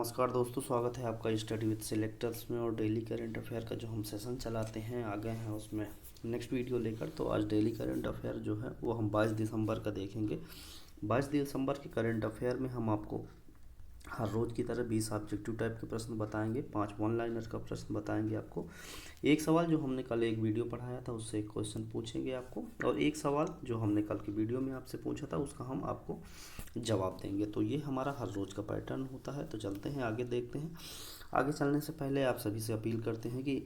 नमस्कार दोस्तों, स्वागत है आपका स्टडी विद सिलेक्टर्स में। और डेली करंट अफेयर का जो हम सेशन चलाते हैं आ गए हैं उसमें नेक्स्ट वीडियो लेकर। तो आज डेली करंट अफेयर जो है वो हम 22 दिसंबर का देखेंगे। 22 दिसंबर के करंट अफेयर में हम आपको हर रोज़ की तरह 20 ऑब्जेक्टिव टाइप के प्रश्न बताएंगे, 5 वन लाइनर का प्रश्न बताएंगे आपको। एक सवाल जो हमने कल एक वीडियो पढ़ाया था उससे एक क्वेश्चन पूछेंगे आपको, और एक सवाल जो हमने कल की वीडियो में आपसे पूछा था उसका हम आपको जवाब देंगे। तो ये हमारा हर रोज़ का पैटर्न होता है। तो चलते हैं आगे, देखते हैं। आगे चलने से पहले आप सभी से अपील करते हैं कि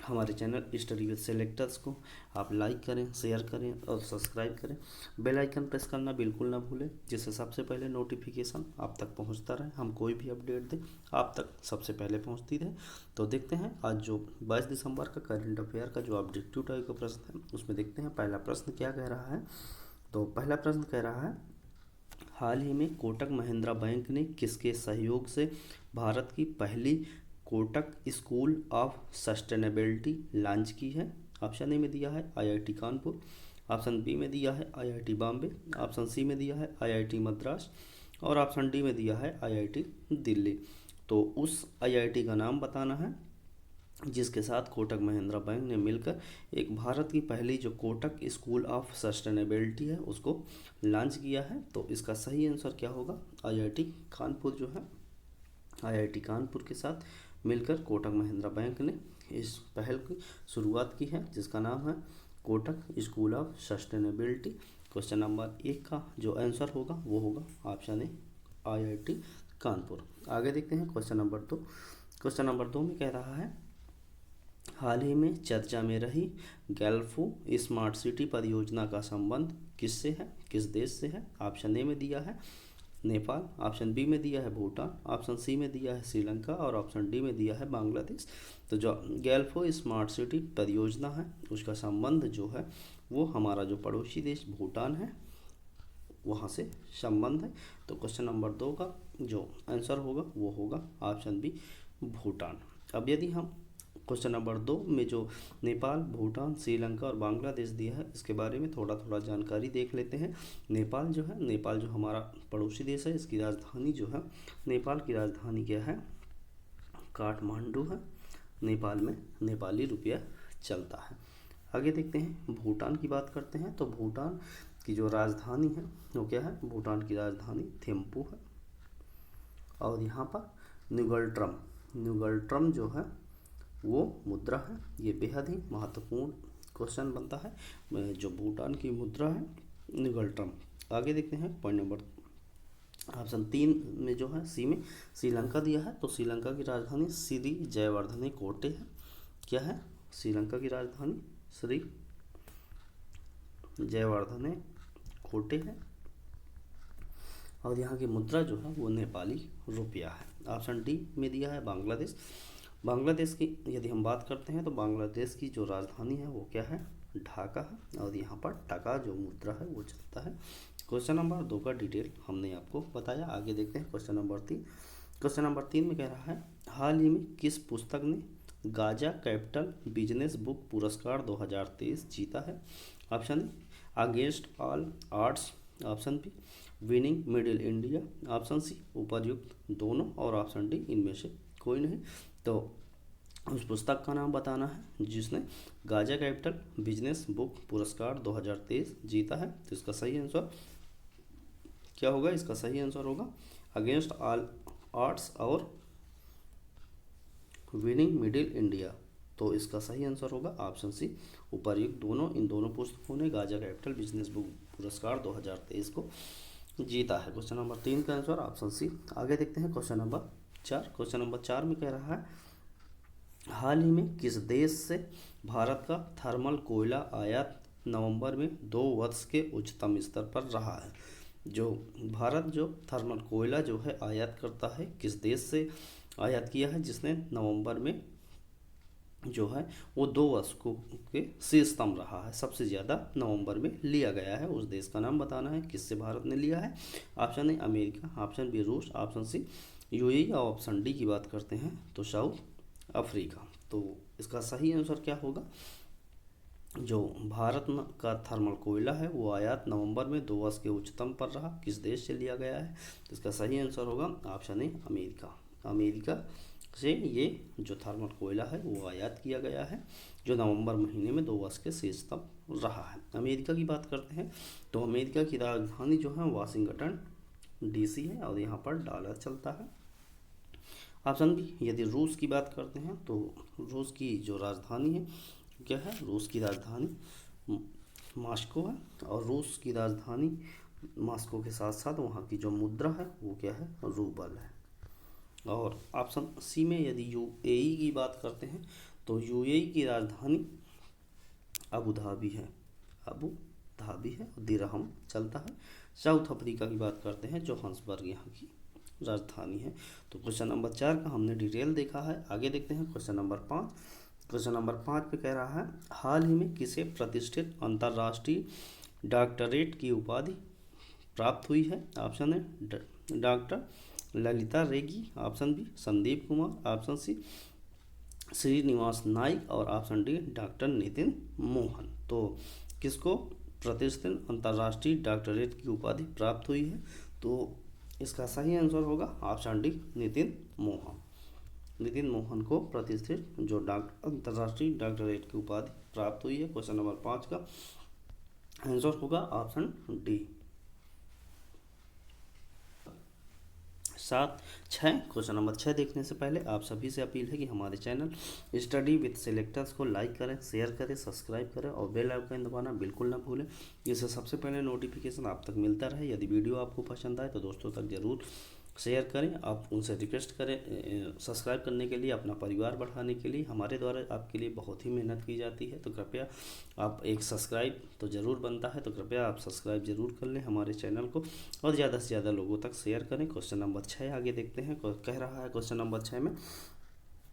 हमारे चैनल स्टडी विद सेलेक्टर्स को आप लाइक करें, शेयर करें और सब्सक्राइब करें। बेल आइकन प्रेस करना बिल्कुल ना भूलें, जिससे सबसे पहले नोटिफिकेशन आप तक पहुंचता रहे। हम कोई भी अपडेट दें आप तक सबसे पहले पहुंचती रहे। तो देखते हैं आज जो 22 दिसंबर का करंट अफेयर का जो ऑब्जेक्टिव टाइप का प्रश्न है उसमें देखते हैं पहला प्रश्न क्या कह रहा है। तो पहला प्रश्न कह रहा है, हाल ही में कोटक महिंद्रा बैंक ने किसके सहयोग से भारत की पहली Kotak school of sustainability launch की है। ऑप्शन ए में दिया है आईआईटी कानपुर, ऑप्शन बी में दिया है आईआईटी बॉम्बे, ऑप्शन सी में दिया है आईआईटी मद्रास और ऑप्शन डी में दिया है आईआईटी दिल्ली। तो उस आईआईटी का नाम बताना है जिसके साथ कोटक महिंद्रा बैंक ने मिलकर एक भारत की पहली जो कोटक स्कूल ऑफ सस्टेनेबिलिटी है उसको लॉन्च किया है। तो इसका सही आंसर क्या होगा? आईआईटी कानपुर जो है, आईआईटी कानपुर के साथ मिलकर कोटक महिंद्रा बैंक ने इस पहल की शुरुआत की है जिसका नाम है Kotak school of sustainability. Question number 1 का जो आंसर होगा वो होगा ऑप्शन ए आईआईटी कानपुर। आगे देखते हैं क्वेश्चन नंबर 2। क्वेश्चन नंबर 2 में कह रहा है, हाल ही में चर्चा में रही गैल्फो स्मार्ट सिटी परियोजना का संबंध किससे है, किस देश से है? ऑप्शन ए में दिया है नेपाल, ऑप्शन बी में दिया है भूटान, ऑप्शन सी में दिया है श्रीलंका और ऑप्शन डी में दिया है बांग्लादेश। तो जो गैल्फो स्मार्ट सिटी परियोजना है उसका संबंध जो है वो हमारा जो पड़ोसी देश भूटान है वहाँ से संबंध है। तो क्वेश्चन नंबर 2 का जो आंसर होगा वो होगा ऑप्शन बी भूटान। अब यदि हम क्वेश्चन नंबर 2 में जो नेपाल, भूटान, श्रीलंका और बांग्लादेश दिया है इसके बारे में थोड़ा थोड़ा जानकारी देख लेते हैं। नेपाल जो है, नेपाल जो हमारा पड़ोसी देश है, इसकी राजधानी जो है, नेपाल की राजधानी क्या है? काठमांडू है। नेपाल में नेपाली रुपया चलता है। आगे देखते हैं, भूटान की बात करते हैं। तो भूटान की जो राजधानी है वो क्या है? भूटान की राजधानी थिम्पू है। और यहाँ पर न्यूगल्ट्रम जो है वो मुद्रा है। ये बेहद ही महत्वपूर्ण क्वेश्चन बनता है। जो भूटान की मुद्रा है न्यूगल्ट्रम। आगे देखते हैं पॉइंट नंबर ऑप्शन 3 में जो है सी में श्रीलंका दिया है। तो श्रीलंका की राजधानी श्री जयवर्धने कोटे है। क्या है? श्रीलंका की राजधानी श्री जयवर्धने कोटे है। और यहाँ की मुद्रा जो है वो नेपाली रुपया है। ऑप्शन डी में दिया है बांग्लादेश। बांग्लादेश की यदि हम बात करते हैं तो बांग्लादेश की जो राजधानी है वो क्या है? ढाका है। और यहाँ पर टका जो मुद्रा है वो चलता है। क्वेश्चन नंबर 2 का डिटेल हमने आपको बताया। आगे देखते हैं क्वेश्चन नंबर 3। क्वेश्चन नंबर 3 में कह रहा है, हाल ही में किस पुस्तक ने गाजा कैपिटल बिजनेस बुक पुरस्कार 2023 जीता है? Option A against all arts, option B winning middle India, option C उपर्युक्त दोनों और ऑप्शन डी इनमें से कोई नहीं। तो उस पुस्तक का नाम बताना है जिसने गाजा कैपिटल बिजनेस बुक पुरस्कार 2023 जीता है। तो इसका सही आंसर क्या होगा? इसका सही आंसर होगा अगेंस्ट ऑल आर्ट्स और विनिंग मिडिल इंडिया। तो इसका सही आंसर होगा ऑप्शन सी उपर्युक्त दोनों। इन दोनों पुस्तकों ने गाजा कैपिटल बिजनेस बुक पुरस्कार 2023 को जीता है। क्वेश्चन नंबर 3 का आंसर ऑप्शन सी। आगे देखते हैं क्वेश्चन नंबर 4। क्वेश्चन नंबर 4 में कह रहा है, हाल ही में किस देश से भारत का थर्मल कोयला आयात नवंबर में 2 वर्ष के उच्चतम स्तर पर रहा है? जो भारत जो थर्मल कोयला जो है आयात करता है, किस देश से आयात किया है जिसने नवंबर में जो है वो 2 वर्ष को के शीर्षतम रहा है, सबसे ज़्यादा नवंबर में लिया गया है। उस देश का नाम बताना है किससे भारत ने लिया है। Option A America, option B रूस, ऑप्शन सी यूएई और ऑप्शन डी की बात करते हैं तो साउथ अफ्रीका। तो इसका सही आंसर क्या होगा? जो भारत का थर्मल कोयला है वो आयात नवंबर में 2 वर्ष के उच्चतम पर रहा, किस देश से लिया गया है? तो इसका सही आंसर होगा ऑप्शन ए अमेरिका। अमेरिका से ये जो थर्मल कोयला है वो आयात किया गया है, जो नवंबर महीने में 2 वर्ष के शीर्षतम रहा है। अमेरिका की बात करते हैं तो अमेरिका की राजधानी जो है वाशिंगटन DC है और यहाँ पर डॉलर चलता है। ऑप्शन बी, यदि रूस की बात करते हैं तो रूस की जो राजधानी है क्या है, रूस की राजधानी मॉस्को है, और रूस की राजधानी मॉस्को के साथ साथ वहाँ की जो मुद्रा है वो क्या है, रूबल है। और ऑप्शन सी में यदि UAE की बात करते हैं तो UAE की राजधानी अबू धाबी है, अबू धाबी है, दिरहम चलता है। साउथ अफ्रीका की बात करते हैं, जोहान्सबर्ग यहाँ की राजधानी है। तो क्वेश्चन नंबर 4 का हमने डिटेल देखा है। आगे देखते हैं क्वेश्चन नंबर 5। क्वेश्चन नंबर 5 पे कह रहा है, हाल ही में किसे प्रतिष्ठित अंतर्राष्ट्रीय डॉक्टरेट की उपाधि प्राप्त हुई है। ऑप्शन है doctor Lalitha Reddy, option B Sandeep Kumar, option C Srinivas Naik और option D doctor Nitin Mohan. तो किसको प्रतिष्ठित अंतर्राष्ट्रीय डॉक्टरेट की उपाधि प्राप्त हुई है, तो इसका सही आंसर होगा ऑप्शन डी नितिन मोहन। नितिन मोहन को प्रतिष्ठित जो अंतर्राष्ट्रीय डॉक्टरेट की उपाधि प्राप्त हुई है। क्वेश्चन नंबर 5 का आंसर होगा ऑप्शन डी। 6 क्वेश्चन नंबर 6 देखने से पहले आप सभी से अपील है कि हमारे चैनल स्टडी विद सिलेक्टर्स को लाइक करें, शेयर करें, सब्सक्राइब करें और बेल आइकन दबाना बिल्कुल ना भूलें, जिससे सबसे पहले नोटिफिकेशन आप तक मिलता रहे। यदि वीडियो आपको पसंद आए तो दोस्तों तक जरूर शेयर करें। आप उनसे रिक्वेस्ट करें सब्सक्राइब करने के लिए, अपना परिवार बढ़ाने के लिए। हमारे द्वारा आपके लिए बहुत ही मेहनत की जाती है, तो कृपया आप एक सब्सक्राइब तो ज़रूर बनता है, तो कृपया आप सब्सक्राइब जरूर कर लें हमारे चैनल को और ज़्यादा से ज़्यादा लोगों तक शेयर करें। क्वेश्चन नंबर 6 आगे देखते हैं। कह रहा है क्वेश्चन नंबर 6 में,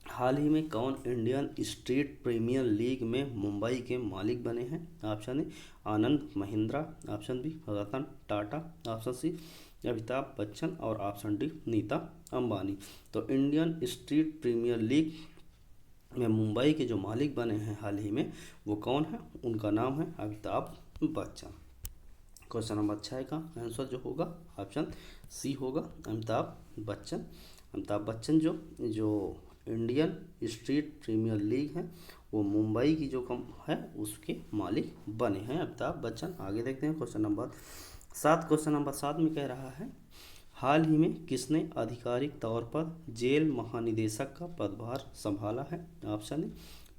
हाल ही में कौन इंडियन स्ट्रीट प्रीमियर लीग में मुंबई के मालिक बने हैं। Option A Anand Mahindra, option B Ratan Tata, option C Amitabh Bachchan और ऑप्शन डी नीता अंबानी। तो इंडियन स्ट्रीट प्रीमियर लीग में मुंबई के जो मालिक बने हैं हाल ही में वो कौन है, उनका नाम है अमिताभ बच्चन। क्वेश्चन नंबर 6 का आंसर जो होगा ऑप्शन सी होगा अमिताभ बच्चन। अमिताभ बच्चन जो इंडियन स्ट्रीट प्रीमियर लीग है वो मुंबई की जो कम है उसके मालिक बने हैं अमिताभ बच्चन। आगे देखते हैं क्वेश्चन नंबर 7। क्वेश्चन नंबर 7 में कह रहा है, हाल ही में किसने आधिकारिक तौर पर जेल महानिदेशक का पदभार संभाला है। Option A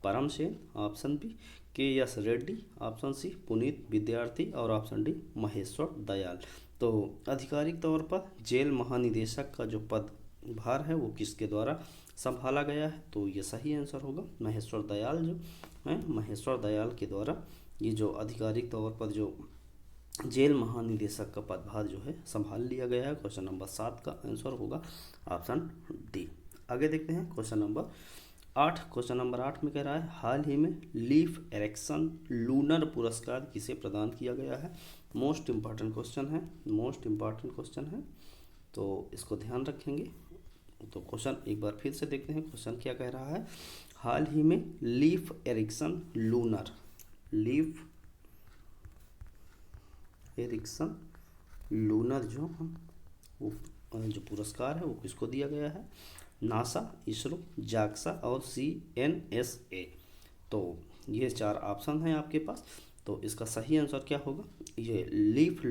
Param Sen, option B KS Reddy, option C Puneet Vidyarthi और ऑप्शन डी महेश्वर दयाल। तो आधिकारिक तौर पर जेल महानिदेशक का जो पदभार है वो किसके द्वारा संभाला गया है, तो ये सही आंसर होगा महेश्वर दयाल जो है, महेश्वर दयाल के द्वारा ये जो आधिकारिक तौर पर जो जेल महानिदेशक का पदभार जो है संभाल लिया गया है। क्वेश्चन नंबर 7 का आंसर होगा ऑप्शन डी। आगे देखते हैं क्वेश्चन नंबर 8। क्वेश्चन नंबर 8 में कह रहा है, हाल ही में लीफ एरिक्सन लूनर पुरस्कार किसे प्रदान किया गया है। मोस्ट इम्पॉर्टेंट क्वेश्चन है, मोस्ट इम्पॉर्टेंट क्वेश्चन है, तो इसको ध्यान रखेंगे। तो क्वेश्चन एक बार फिर से देखते हैं, क्वेश्चन क्या कह रहा है, हाल ही में लीफ एरिक्सन लूनर जो पुरस्कार है वो किसको दिया गया है। नासा, इसरो, जाक्सा और CNSA। तो ये 4 ऑप्शन हैं आपके पास, तो इसका सही आंसर क्या होगा, ये लीफ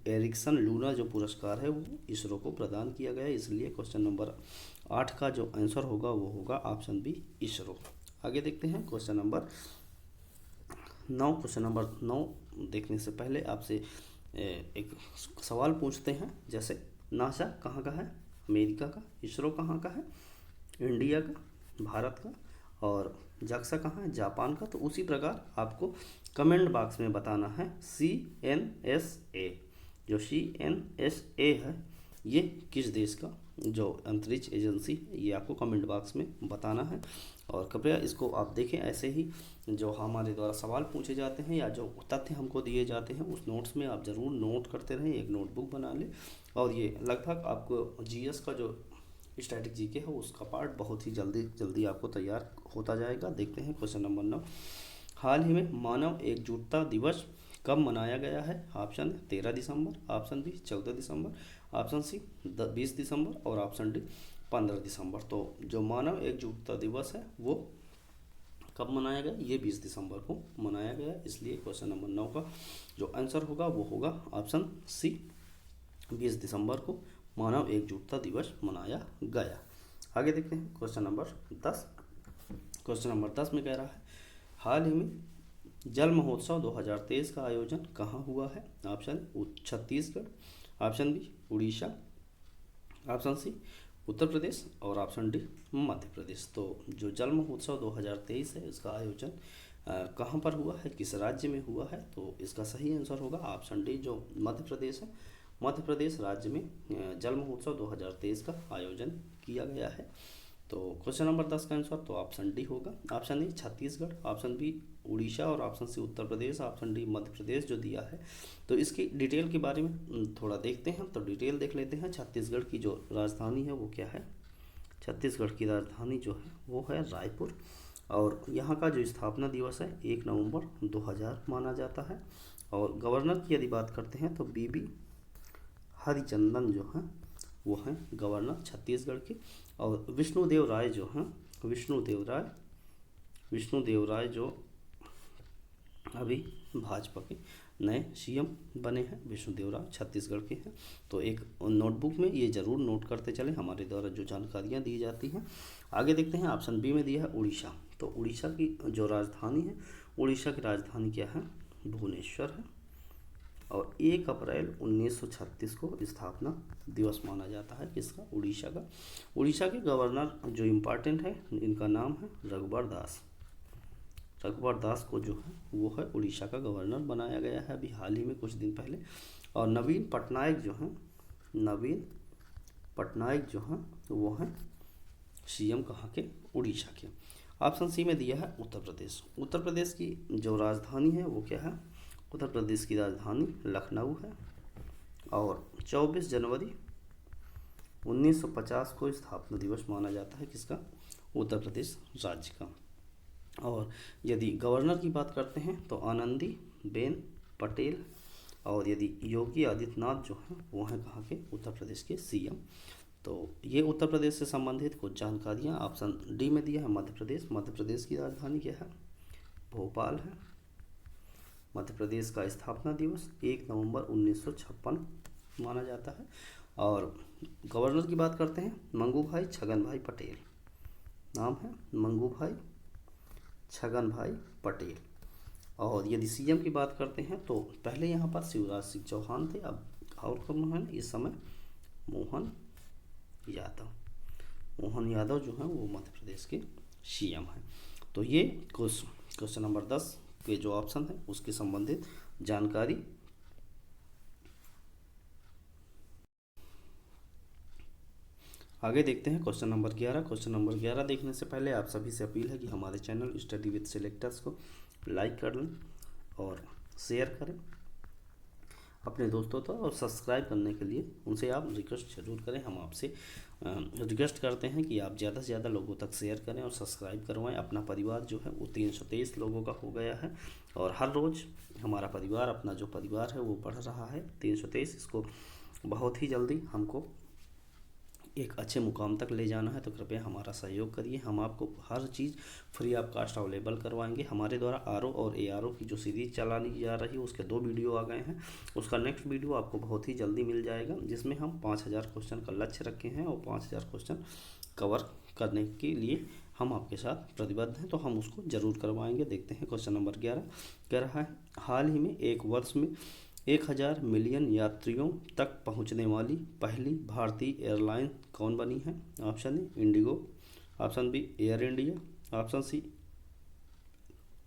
एरिक्सन लूनर जो पुरस्कार है वो इसरो को प्रदान किया गया है, इसलिए क्वेश्चन नंबर 8 का जो आंसर होगा वो होगा ऑप्शन बी इसरो। आगे देखते हैं क्वेश्चन नंबर 9। क्वेश्चन नंबर 9 देखने से पहले आपसे एक सवाल पूछते हैं, जैसे नासा कहाँ का है, अमेरिका का, इसरो कहाँ का है, इंडिया का, भारत का, और जाक्सा कहाँ है, जापान का। तो उसी प्रकार आपको कमेंट बॉक्स में बताना है CNSA, जो CNSA है ये किस देश का जो अंतरिक्ष एजेंसी, ये आपको कमेंट बॉक्स में बताना है। और कृपया इसको आप देखें, ऐसे ही जो हमारे द्वारा सवाल पूछे जाते हैं या जो तथ्य हमको दिए जाते हैं उस नोट्स में आप ज़रूर नोट करते रहें, एक नोटबुक बना लें। और ये लगभग आपको GS का जो स्टैटिक GK है उसका पार्ट बहुत ही जल्दी आपको तैयार होता जाएगा। देखते हैं क्वेश्चन नंबर 9। हाल ही में मानव एकजुटता दिवस कब मनाया गया है। ऑप्शन 13 दिसंबर, ऑप्शन बी 14 दिसंबर, ऑप्शन सी 20 दिसंबर और ऑप्शन डी 15 दिसंबर। तो जो मानव एकजुटता दिवस है वो कब मनाया गया? ये 20 दिसंबर को मनाया गया। इसलिए क्वेश्चन नंबर 9 का जो आंसर होगा वो होगा ऑप्शन सी, 20 दिसंबर को मानव एकजुटता दिवस मनाया गया। आगे देखते हैं क्वेश्चन नंबर 10। क्वेश्चन नंबर 10 में कह रहा है हाल ही में जल महोत्सव 2023 का आयोजन कहाँ हुआ है? Option Chhattisgarh, option B Orissa, option C Uttar Pradesh और ऑप्शन डी मध्य प्रदेश। तो जो जल महोत्सव 2023 है इसका आयोजन कहाँ पर हुआ है, किस राज्य में हुआ है? तो इसका सही आंसर होगा ऑप्शन डी जो मध्य प्रदेश है। मध्य प्रदेश राज्य में जल महोत्सव 2023 का आयोजन किया गया है। तो क्वेश्चन नंबर 10 का आंसर तो ऑप्शन डी होगा। Option A Chhattisgarh, option B Orissa और option C Uttar Pradesh, option D Madhya Pradesh जो दिया है। तो इसकी डिटेल के बारे में थोड़ा देखते हैं। तो डिटेल देख लेते हैं। छत्तीसगढ़ की जो राजधानी है वो क्या है? छत्तीसगढ़ की राजधानी जो है वो है रायपुर। और यहाँ का जो स्थापना दिवस है 1 नवंबर 2000 माना जाता है। और गवर्नर की यदि बात करते हैं तो बीबी हरिचंदन जो हैं वो हैं गवर्नर छत्तीसगढ़ के। और विष्णुदेव राय जो हैं विष्णुदेव राय जो अभी भाजपा के नए सीएम बने हैं, विष्णुदेव राय छत्तीसगढ़ के हैं। तो एक नोटबुक में ये जरूर नोट करते चले, हमारे द्वारा जो जानकारियाँ दी जाती हैं। आगे देखते हैं ऑप्शन बी में दिया है उड़ीसा। तो उड़ीसा की जो राजधानी है, उड़ीसा की राजधानी क्या है? भुवनेश्वर है। और 1 अप्रैल 1936 को स्थापना दिवस माना जाता है किसका? उड़ीसा का। उड़ीसा के गवर्नर जो इम्पोर्टेंट है इनका नाम है रघुबर दास। रघुबर दास को जो है वो है उड़ीसा का गवर्नर बनाया गया है अभी हाल ही में कुछ दिन पहले। और नवीन पटनायक जो हैं वो हैं सीएम कहाँ के? उड़ीसा के। ऑप्शन सी में दिया है उत्तर प्रदेश। उत्तर प्रदेश की जो राजधानी है वो क्या है? उत्तर प्रदेश की राजधानी लखनऊ है। और 24 जनवरी 1950 को स्थापना दिवस माना जाता है किसका? उत्तर प्रदेश राज्य का। और यदि गवर्नर की बात करते हैं तो आनंदी बेन पटेल। और यदि योगी आदित्यनाथ जो हैं वो हैं कहाँ के? उत्तर प्रदेश के सीएम। तो ये उत्तर प्रदेश से संबंधित कुछ जानकारियाँ ऑप्शन डी में दिया है मध्य प्रदेश। मध्य प्रदेश की राजधानी क्या है? भोपाल है। मध्य प्रदेश का स्थापना दिवस 1 नवंबर 1956 माना जाता है। और गवर्नर की बात करते हैं मंगू भाई छगन भाई पटेल, नाम है मंगू भाई छगन भाई पटेल। और यदि सीएम की बात करते हैं तो पहले यहाँ पर शिवराज सिंह चौहान थे, अब और कौन है इस समय? मोहन यादव जो हैं वो मध्य प्रदेश के सीएम हैं। तो ये क्वेश्चन नंबर 10 के जो ऑप्शन है उसके संबंधित जानकारी। आगे देखते हैं क्वेश्चन नंबर 11। क्वेश्चन नंबर 11 देखने से पहले आप सभी से अपील है कि हमारे चैनल स्टडी विद सिलेक्टर्स को लाइक कर लें और शेयर करें अपने दोस्तों तक। और सब्सक्राइब करने के लिए उनसे आप रिक्वेस्ट जरूर करें। हम आपसे रिक्वेस्ट करते हैं कि आप ज़्यादा से ज़्यादा लोगों तक शेयर करें और सब्सक्राइब करवाएं। अपना परिवार जो है वो 323 लोगों का हो गया है। और हर रोज़ हमारा परिवार, अपना जो परिवार है वो बढ़ रहा है 323। इसको बहुत ही जल्दी हमको एक अच्छे मुकाम तक ले जाना है। तो कृपया हमारा सहयोग करिए। हम आपको हर चीज़ फ्री ऑफ कास्ट अवेलेबल करवाएंगे। हमारे द्वारा आरओ और एआरओ की जो सीरीज चलानी जा रही है उसके 2 वीडियो आ गए हैं। उसका नेक्स्ट वीडियो आपको बहुत ही जल्दी मिल जाएगा, जिसमें हम 5000 क्वेश्चन का लक्ष्य रखे हैं और 5000 क्वेश्चन कवर करने के लिए हम आपके साथ प्रतिबद्ध हैं। तो हम उसको ज़रूर करवाएंगे। देखते हैं क्वेश्चन नंबर 11 कह रहा है हाल ही में एक वर्ष में 1000 मिलियन यात्रियों तक पहुंचने वाली पहली भारतीय एयरलाइन कौन बनी है? Option A IndiGo, option B Air India, option C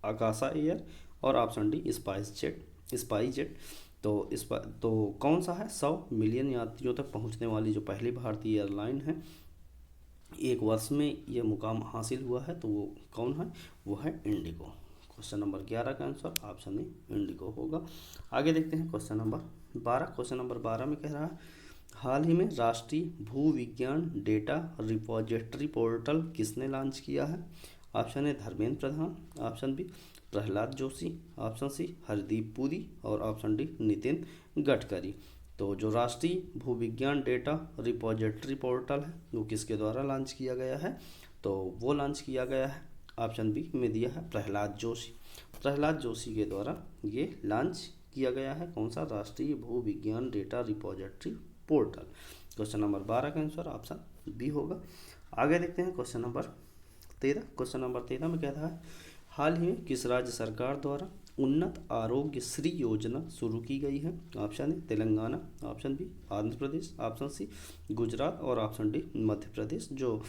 Akasa Air और ऑप्शन डी स्पाइस जेट। तो कौन सा है? 100 मिलियन यात्रियों तक पहुंचने वाली जो पहली भारतीय एयरलाइन है, एक वर्ष में ये मुकाम हासिल हुआ है, तो वो कौन है? वो है इंडिगो। क्वेश्चन नंबर 11 का आंसर ऑप्शन ए इंडिगो होगा। आगे देखते हैं क्वेश्चन नंबर 12। क्वेश्चन नंबर 12 में कह रहा है हाल ही में राष्ट्रीय भू विज्ञान डेटा रिपोजिटरी पोर्टल किसने लॉन्च किया है? Option A Dharmendra Pradhan, option B Pralhad Joshi, option C Hardeep Puri और ऑप्शन डी नितिन गडकरी। तो जो राष्ट्रीय भूविज्ञान डेटा रिपोजिटरी पोर्टल है वो किसके द्वारा लॉन्च किया गया है? तो वो लॉन्च किया गया है, ऑप्शन बी में दिया है प्रहलाद जोशी। प्रहलाद जोशी के द्वारा ये लॉन्च किया गया है, कौन सा? राष्ट्रीय भूविज्ञान data repository portal. Question number 12 का आंसर ऑप्शन बी होगा। आगे देखते हैं क्वेश्चन नंबर 13। क्वेश्चन नंबर 13 में कह रहा है, हाल ही में किस राज्य सरकार द्वारा उन्नत आरोग्य श्री योजना शुरू की गई है? Option A Telangana, option B Andhra Pradesh, option C Gujarat और ऑप्शन डी मध्य प्रदेश। जो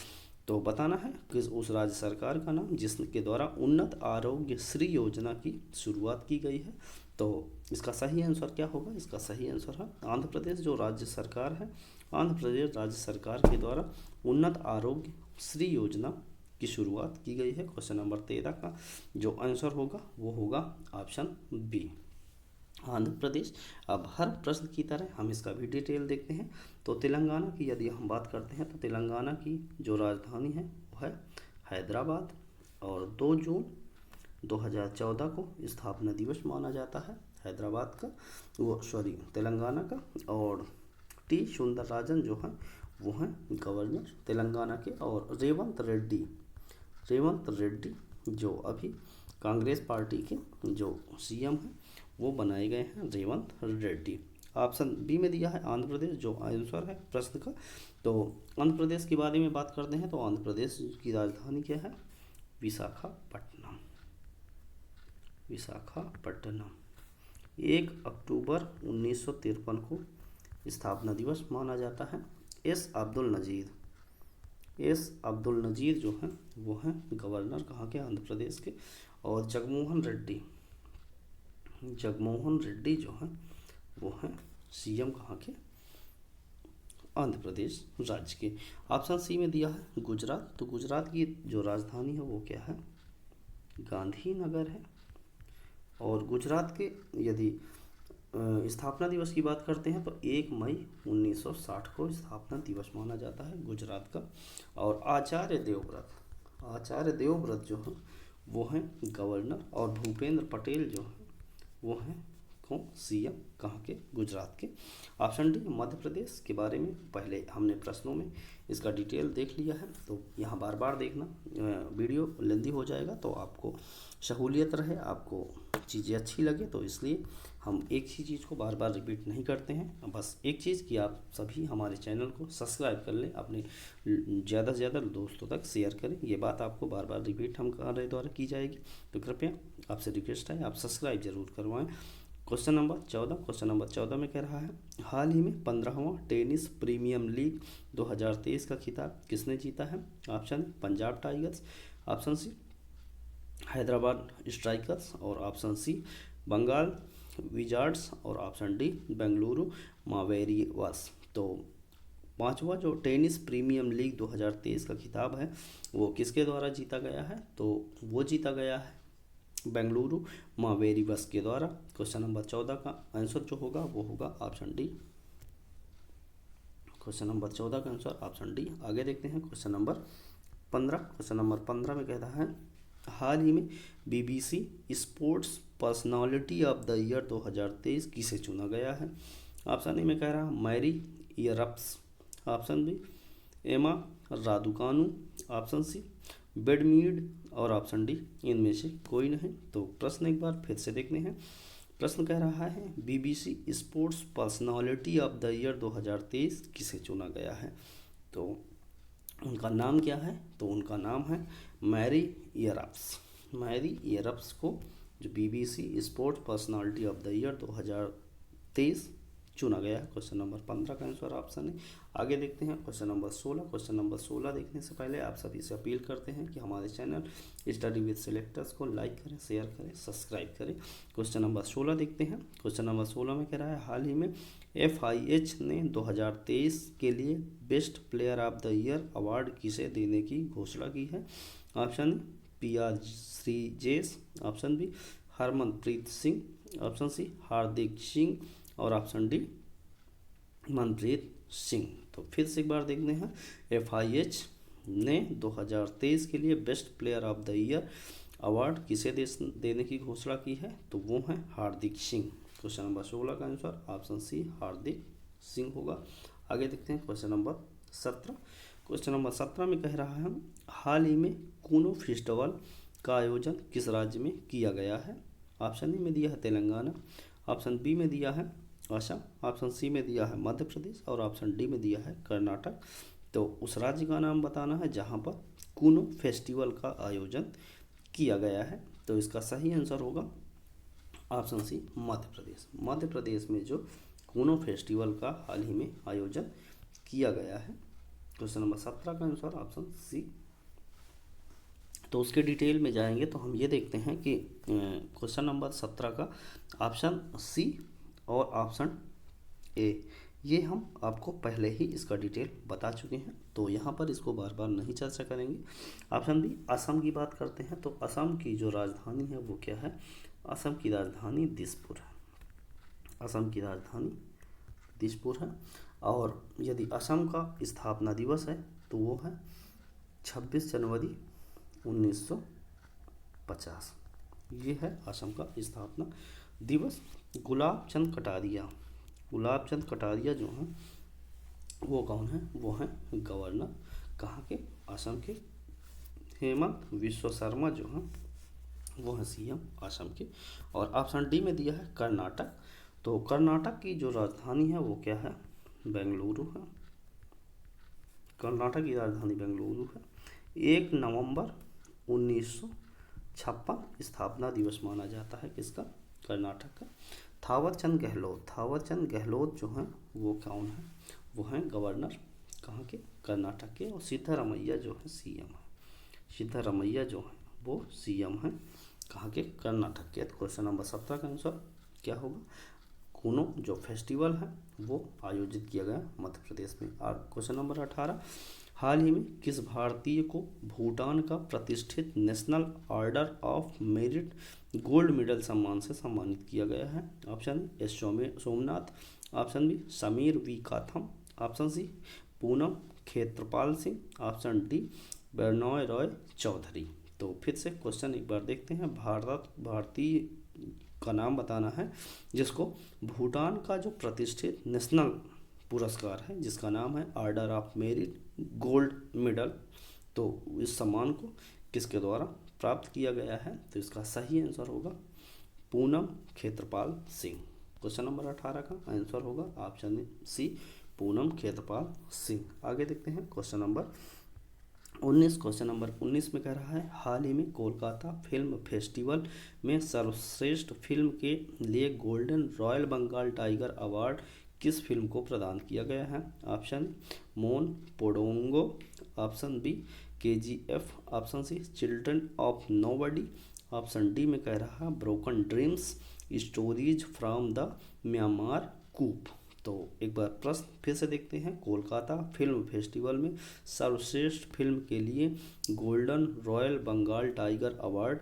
तो बताना है किस उस राज्य सरकार का नाम जिसके द्वारा उन्नत आरोग्य श्री योजना की शुरुआत की गई है। तो इसका सही आंसर क्या होगा? इसका सही आंसर है आंध्र प्रदेश। जो राज्य सरकार है, आंध्र प्रदेश राज्य सरकार के द्वारा उन्नत आरोग्य श्री योजना की शुरुआत की गई है। क्वेश्चन नंबर 13 का जो आंसर होगा वो होगा ऑप्शन बी, आंध्र प्रदेश। अब हर प्रश्न की तरह हम इसका भी डिटेल देखते हैं। तो तेलंगाना की यदि हम बात करते हैं तो तेलंगाना की जो राजधानी है वो है हैदराबाद, और 2 जून 2014 को स्थापना दिवस माना जाता है हैदराबाद का, वो सॉरी तेलंगाना का। और टी सुंदरराजन जो है वो हैं गवर्नर तेलंगाना के, और रेवंत रेड्डी जो अभी कांग्रेस पार्टी के जो सीएम हैं वो बनाए गए हैं रेवंत रेड्डी। ऑप्शन बी में दिया है आंध्र प्रदेश जो आंसर है प्रश्न का। तो आंध्र प्रदेश के बारे में बात करते हैं तो आंध्र प्रदेश की राजधानी क्या है? विशाखापट्टनम। 1 अक्टूबर 1953 को स्थापना दिवस माना जाता है। एस अब्दुल नज़ीर जो हैं वो हैं गवर्नर कहाँ के? आंध्र प्रदेश के। और जगमोहन रेड्डी जो हैं वो हैं सीएम कहाँ के? आंध्र प्रदेश राज्य के। ऑप्शन सी में दिया है गुजरात। तो गुजरात की जो राजधानी है वो क्या है? गांधीनगर है। और गुजरात के यदि स्थापना दिवस की बात करते हैं तो 1 मई 1960 को स्थापना दिवस माना जाता है गुजरात का। और आचार्य देवव्रत जो हैं वो हैं गवर्नर, और भूपेंद्र पटेल जो हैं वो हैं कौन? सीएम कहाँ के? गुजरात के। ऑप्शन डी मध्य प्रदेश के बारे में पहले हमने प्रश्नों में इसका डिटेल देख लिया है, तो यहाँ बार बार देखना, वीडियो लेंदी हो जाएगा तो आपको सहूलियत रहे, आपको चीज़ें अच्छी लगे, तो इसलिए हम एक ही चीज़ को बार बार रिपीट नहीं करते हैं। बस एक चीज़ कि आप सभी हमारे चैनल को सब्सक्राइब कर लें, अपने ज़्यादा से ज़्यादा दोस्तों तक शेयर करें। ये बात आपको बार बार रिपीट हमारे द्वारा की जाएगी, तो कृपया आपसे रिक्वेस्ट है आप सब्सक्राइब जरूर करवाएं। क्वेश्चन नंबर 14 में कह रहा है, हाल ही में 15वां टेनिस प्रीमियम लीग 2023 का खिताब किसने जीता है? Option Punjab tigers, option C Hyderabad strikers, और ऑप्शन सी बंगाल विजार्ड्स, और ऑप्शन डी बेंगलुरु मावेरियर्स। तो 5वां जो टेनिस प्रीमियम लीग 2023 का खिताब है वो किसके द्वारा जीता गया है? तो वो जीता गया है बेंगलुरु मावेरियर्स के द्वारा। क्वेश्चन नंबर 14 का आंसर जो होगा वो होगा ऑप्शन डी। क्वेश्चन नंबर 14 का आंसर ऑप्शन डी। आगे देखते हैं क्वेश्चन नंबर 15। क्वेश्चन नंबर 15 में कह रहा है, हाल ही में BBC sports personality of the year 2023 किसे चुना गया है? ऑप्शन ए में कह रहा है मैरी इयरप्स, ऑप्शन बी एमा रादुकानु, ऑप्शन सी बेडमीड, और ऑप्शन डी इनमें से कोई नहीं। तो प्रश्न एक बार फिर से देखते हैं। प्रश्न कह रहा है BBC sports personality of the year 2023 किसे चुना गया है? तो उनका नाम क्या है? तो उनका नाम है मैरी इयरप्स को जो BBC sports personality of the year 2023 चुना गया है। क्वेश्चन नंबर 15 का आंसर ऑप्शन है। आगे देखते हैं क्वेश्चन नंबर 16। क्वेश्चन नंबर 16 देखने से पहले आप सभी से अपील करते हैं कि हमारे चैनल स्टडी विद सिलेक्टर्स को लाइक करें, शेयर करें, सब्सक्राइब करें। क्वेश्चन नंबर 16 देखते हैं। क्वेश्चन नंबर 16 में कह रहा है, हाल ही में FIH ने 2023 के लिए best player of the year award किसे देने की घोषणा की है? Option PR Sreejesh, option B Harmanpreet Singh, option C Hardik Singh, और ऑप्शन डी मनप्रीत सिंह। तो फिर से एक बार देखते हैं, FIH ने 2023 के लिए best player of the year award किसे देने की घोषणा की है? तो वो है हार्दिक सिंह। क्वेश्चन नंबर 16 का answer option C Hardik Singh होगा। आगे देखते हैं क्वेश्चन नंबर 17। क्वेश्चन नंबर 17 में कह रहा है हाल ही में कूनो फेस्टिवल का आयोजन किस राज्य में किया गया है। ऑप्शन ए में दिया है तेलंगाना, ऑप्शन बी में दिया है असम, ऑप्शन सी में दिया है मध्य प्रदेश और ऑप्शन डी में दिया है कर्नाटक। तो उस राज्य का नाम बताना है जहाँ पर कूनो फेस्टिवल का आयोजन किया गया है। तो इसका सही आंसर होगा ऑप्शन सी मध्य प्रदेश। मध्य प्रदेश में जो कूनो फेस्टिवल का हाल ही में आयोजन किया गया है। क्वेश्चन नंबर 17 का आंसर ऑप्शन सी। तो उसके डिटेल में जाएंगे तो हम ये देखते हैं कि क्वेश्चन नंबर 17 का ऑप्शन सी और ऑप्शन ए ये हम आपको पहले ही इसका डिटेल बता चुके हैं, तो यहाँ पर इसको बार बार नहीं चर्चा करेंगे। ऑप्शन बी असम की बात करते हैं तो असम की जो राजधानी है वो क्या है। असम की राजधानी दिसपुर है। असम की राजधानी दिसपुर है। और यदि असम का स्थापना दिवस है तो वो है 26 जनवरी 1950। ये है असम का स्थापना दिवस। गुलाब चंद कटारिया जो हैं वो कौन है, वो हैं गवर्नर कहाँ के, असम के। हेमंत विश्व शर्मा जो हैं वो हैं सीएम असम के। और ऑप्शन डी में दिया है कर्नाटक। तो कर्नाटक की जो राजधानी है वो क्या है, बेंगलुरु है। कर्नाटक की राजधानी बेंगलुरु है। 1 नवंबर 1956 स्थापना दिवस माना जाता है किसका, कर्नाटक का। थावर चंद गहलोत जो हैं वो कौन है, वो हैं गवर्नर कहाँ के, कर्नाटक के। और सिद्धारमैया जो है सीएम है। सिद्धारमैया जो है वो सीएम है कहाँ के, कर्नाटक के। तो क्वेश्चन नंबर 17 का आंसर क्या होगा, कूनो जो फेस्टिवल है वो आयोजित किया गया मध्य प्रदेश में। और क्वेश्चन नंबर 18 हाल ही में किस भारतीय को भूटान का प्रतिष्ठित national order of merit gold medal सम्मान से सम्मानित किया गया है। Option A Somnath, option B Sameer V काथम, option C Poonam Khetrapal Singh, option D Bernoy Roy Chowdhury. तो फिर से क्वेश्चन एक बार देखते हैं। भारतीय का नाम बताना है जिसको भूटान का जो प्रतिष्ठित नेशनल पुरस्कार है जिसका नाम है order of merit gold medal, तो इस सम्मान को किसके द्वारा प्राप्त किया गया है। तो इसका सही आंसर होगा पूनम खेत्रपाल सिंह। क्वेश्चन नंबर 18 का आंसर होगा ऑप्शन सी पूनम खेत्रपाल सिंह। आगे देखते हैं क्वेश्चन नंबर 19। क्वेश्चन नंबर 19 में कह रहा है हाल ही में कोलकाता फिल्म फेस्टिवल में सर्वश्रेष्ठ फिल्म के लिए golden royal Bengal tiger award किस फिल्म को प्रदान किया गया है। Option Mon Podongo, option B KGF, option C children of nobody, option D में कह रहा है broken dreams stories from the Myanmar coup. तो एक बार प्रश्न फिर से देखते हैं। कोलकाता फिल्म फेस्टिवल में सर्वश्रेष्ठ फिल्म के लिए golden royal Bengal tiger award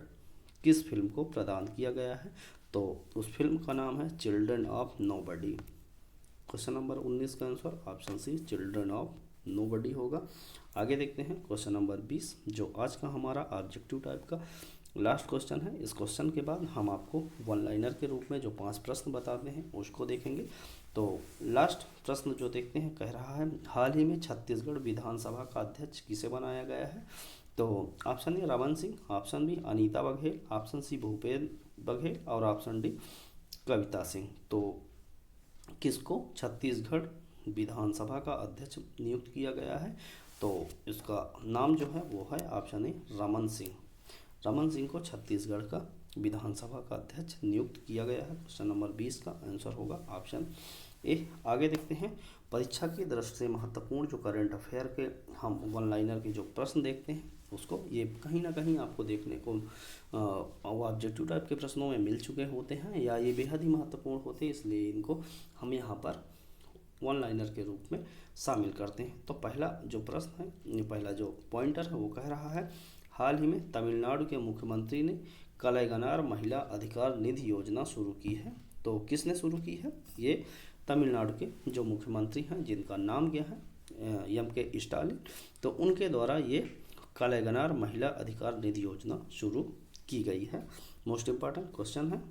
किस फिल्म को प्रदान किया गया है। तो उस फिल्म का नाम है children of nobody. Question number 19 का answer option C children of nobody होगा। आगे देखते हैं क्वेश्चन नंबर 20 जो आज का हमारा ऑब्जेक्टिव टाइप का लास्ट क्वेश्चन है। इस क्वेश्चन के बाद हम आपको वन लाइनर के रूप में जो 5 प्रश्न बताते हैं उसको देखेंगे। तो लास्ट प्रश्न जो देखते हैं कह रहा है हाल ही में छत्तीसगढ़ विधानसभा का अध्यक्ष किसे बनाया गया है। तो option A Raman Singh, option B Anita Baghel, option C Bhupen Baghel और ऑप्शन डी कविता सिंह। तो किसको छत्तीसगढ़ विधानसभा का अध्यक्ष नियुक्त किया गया है। तो इसका नाम जो है वो है ऑप्शन ए रमन सिंह। रमन सिंह को छत्तीसगढ़ का विधानसभा का अध्यक्ष नियुक्त किया गया है। क्वेश्चन नंबर 20 का आंसर होगा ऑप्शन ए। आगे देखते हैं परीक्षा की दृष्टि से महत्वपूर्ण जो करंट अफेयर के हम वन लाइनर के जो प्रश्न देखते हैं उसको ये कहीं ना कहीं आपको देखने को ऑब्जेक्टिव टाइप के प्रश्नों में मिल चुके होते हैं या ये बेहद ही महत्वपूर्ण होते हैं, इसलिए इनको हम यहाँ पर वन लाइनर के रूप में शामिल करते हैं। तो पहला जो प्रश्न है, पहला जो पॉइंटर है वो कह रहा है हाल ही में तमिलनाडु के मुख्यमंत्री ने कलैगनार महिला अधिकार निधि योजना शुरू की है। तो किसने शुरू की है, ये तमिलनाडु के जो मुख्यमंत्री हैं जिनका नाम क्या है एम के स्टालिन, तो उनके द्वारा ये कलैगनार महिला अधिकार निधि योजना शुरू की गई है। मोस्ट इम्पॉर्टेंट क्वेश्चन है।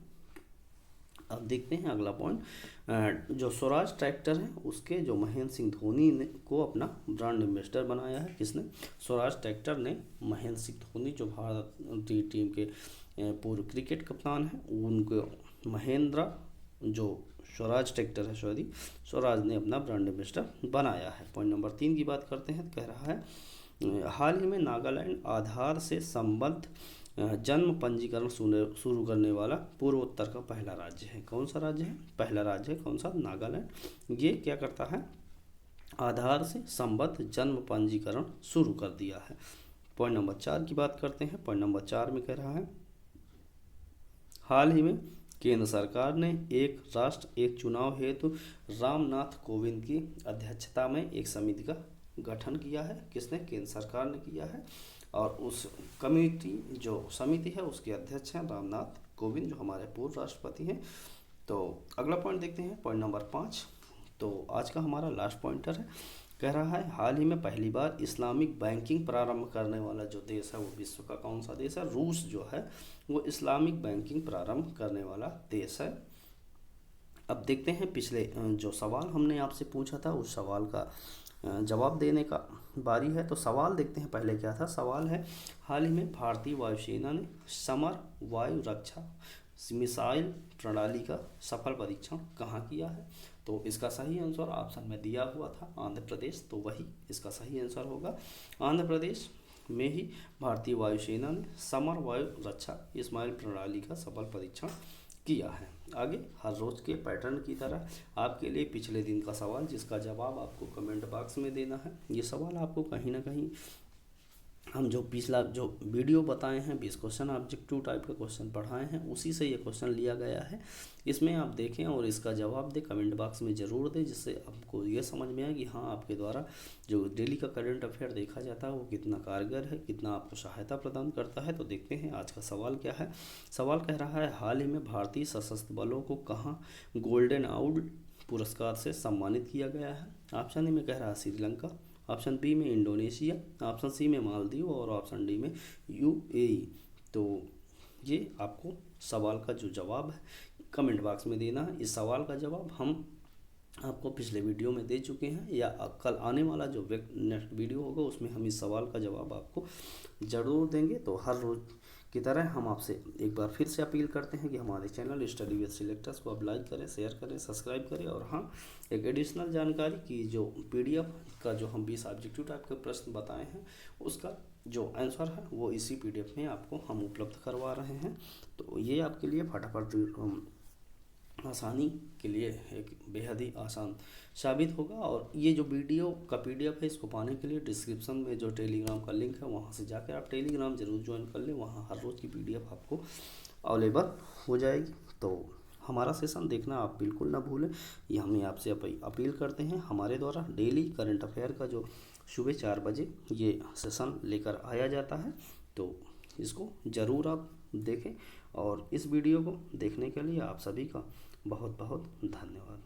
अब देखते हैं अगला पॉइंट। जो स्वराज ट्रैक्टर है उसके जो महेंद्र सिंह धोनी ने को अपना ब्रांड एम्बेसडर बनाया है। किसने? स्वराज ट्रैक्टर ने महेंद्र सिंह धोनी जो भारतीय टीम के पूर्व क्रिकेट कप्तान हैं, उनको महेंद्र जो स्वराज ट्रैक्टर है स्वराज ने अपना ब्रांड एम्बेसडर बनाया है। पॉइंट नंबर 3 की बात करते हैं। कह रहा है हाल ही में नागालैंड आधार से संबद्ध जन्म पंजीकरण शुरू करने वाला पूर्वोत्तर का पहला राज्य है। कौन सा राज्य है? पहला राज्य है कौन सा? नागालैंड। ये क्या करता है? आधार से संबद्ध जन्म पंजीकरण शुरू कर दिया है। पॉइंट नंबर 4 की बात करते हैं। पॉइंट नंबर 4 में कह रहा है हाल ही में केंद्र सरकार ने एक राष्ट्र एक चुनाव हेतु रामनाथ कोविंद की अध्यक्षता में एक समिति का गठन किया है। किसने? केंद्र सरकार ने किया है। और उस कमेटी जो समिति है उसके अध्यक्ष हैं रामनाथ कोविंद, जो हमारे पूर्व राष्ट्रपति हैं। तो अगला पॉइंट देखते हैं, पॉइंट नंबर 5। तो आज का हमारा लास्ट पॉइंटर है। कह रहा है हाल ही में पहली बार इस्लामिक बैंकिंग प्रारंभ करने वाला जो देश है वो विश्व का कौन सा देश है? रूस जो है वो इस्लामिक बैंकिंग प्रारंभ करने वाला देश है। अब देखते हैं पिछले जो सवाल हमने आपसे पूछा था उस सवाल का जवाब देने का बारी है। तो सवाल देखते हैं पहले क्या था। सवाल है हाल ही में भारतीय वायुसेना ने समर वायु रक्षा मिसाइल प्रणाली का सफल परीक्षण कहाँ किया है? तो इसका सही आंसर ऑप्शन में दिया हुआ था आंध्र प्रदेश, तो वही इसका सही आंसर होगा। आंध्र प्रदेश में ही भारतीय वायुसेना ने समर वायु रक्षा मिसाइल प्रणाली का सफल परीक्षण किया है। आगे हर रोज के पैटर्न की तरह आपके लिए पिछले दिन का सवाल, जिसका जवाब आपको कमेंट बॉक्स में देना है। ये सवाल आपको कहीं ना कहीं हम जो पिछला जो वीडियो बताए हैं 20 क्वेश्चन ऑब्जेक्टिव टाइप का क्वेश्चन पढ़ाए हैं उसी से ये क्वेश्चन लिया गया है। इसमें आप देखें और इसका जवाब दें, कमेंट बॉक्स में ज़रूर दें, जिससे आपको ये समझ में आए कि हाँ आपके द्वारा जो डेली का करंट अफेयर देखा जाता है वो कितना कारगर है, कितना आपको सहायता प्रदान करता है। तो देखते हैं आज का सवाल क्या है। सवाल कह रहा है हाल ही में भारतीय सशस्त्र बलों को कहाँ गोल्डन आउल पुरस्कार से सम्मानित किया गया है? ऑप्शन ए में कह रहा है श्रीलंका, ऑप्शन बी में इंडोनेशिया, ऑप्शन सी में मालदीव और ऑप्शन डी में यूएई। तो ये आपको सवाल का जो जवाब है कमेंट बॉक्स में देना है। इस सवाल का जवाब हम आपको पिछले वीडियो में दे चुके हैं, या कल आने वाला जो नेक्स्ट वीडियो होगा उसमें हम इस सवाल का जवाब आपको ज़रूर देंगे। तो हर रोज़ की तरह हम आपसे एक बार फिर से अपील करते हैं कि हमारे चैनल स्टडी विद सिलेक्टर्स को आप लाइक करें, शेयर करें, सब्सक्राइब करें। और हाँ, एक एडिशनल जानकारी की जो पीडीएफ का जो हम 20 ऑब्जेक्टिव टाइप के प्रश्न बताए हैं उसका जो आंसर है वो इसी पीडीएफ में आपको हम उपलब्ध करवा रहे हैं। तो ये आपके लिए फटाफट आसानी के लिए एक बेहद ही आसान साबित होगा। और ये जो वीडियो का पीडीएफ है इसको पाने के लिए डिस्क्रिप्शन में जो टेलीग्राम का लिंक है वहाँ से जाकर आप टेलीग्राम जरूर ज्वाइन कर लें, वहाँ हर रोज़ की पीडीएफ आपको अवेलेबल हो जाएगी। तो हमारा सेशन देखना आप बिल्कुल ना भूलें, ये हमें आपसे अपील करते हैं। हमारे द्वारा डेली करंट अफेयर का जो सुबह 4 बजे ये सेशन लेकर आया जाता है, तो इसको ज़रूर आप देखें। और इस वीडियो को देखने के लिए आप सभी का बहुत बहुत धन्यवाद।